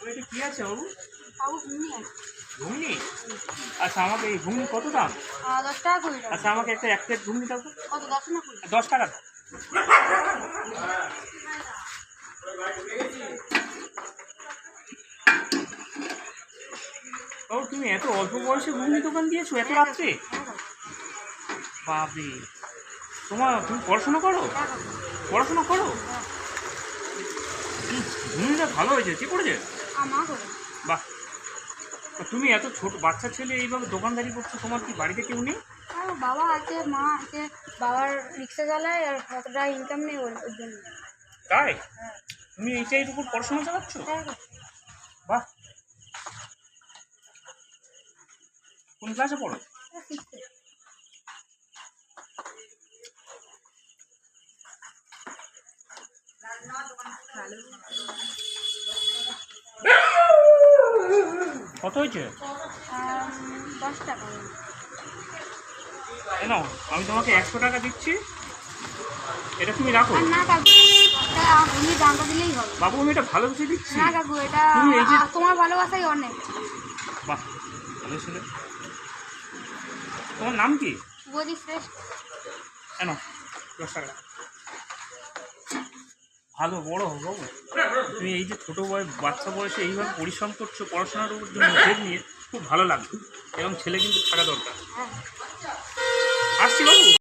এটা কি আছে বাবু? বাবু ঘুগনি আছে। ঘুগনি? আচ্ছা, আমাকে এই ঘুগনি কত দাম? 10 টাকা 20 টাকা। আচ্ছা, আমাকে একটা এক প্লেট ঘুগনি দাও তো। কত 10 না 20? 10 টাকা দাও। বাবু, তুমি এত অল্প বয়সে ঘুগনি দোকান দিয়েছো এত রাত্রে? বাপরে, তুমি পড়াশোনা করো? পড়াশোনা করো? ঘুগনিটা ভালো হয়েছে, কে করেছে? মা করে। বাহ, তা তুমি এত ছোট বাচ্চা ছেলে এইভাবে দোকানদারি করছো, তোমার কি বাড়িতে কেউ নেই? বাবা আছে, মা আছে। বাবার রিক্সা চালায় আর অতটা ইনকাম নেই ওর জন্য। তাই? তুমি এইটাই উপর পড়াশোনা চালাচ্ছ? বাহ, কোন ক্লাসে পড়ো? কত হয়েছে? 10 টাকা। নাও, আমি তোমাকে 100 টাকা দিচ্ছি, এটা তুমি রাখো। না কাকু, তুমি দামটা দিলেই হবে। বাবু, আমি এটা ভালোবেসে দিচ্ছি। না কাকু, এটা তুমি এই যে তোমার ভালোবাসাই অনেক। বাহ, ভালো ছেলে। তোমার নাম কি? শুভজিৎ শ্রেষ্ঠ। কেন 10 টাকা ভালো বড় হো বাবু। তুমি এই যে ছোটো বাচ্চা বয়সে এইভাবে পরিশ্রম করছো পড়াশোনার উপর জন্য উদ্যোগ নিয়ে, খুব ভালো লাগবে। এরকম ছেলে কিন্তু থাকা দরকার। আসছি বাবু।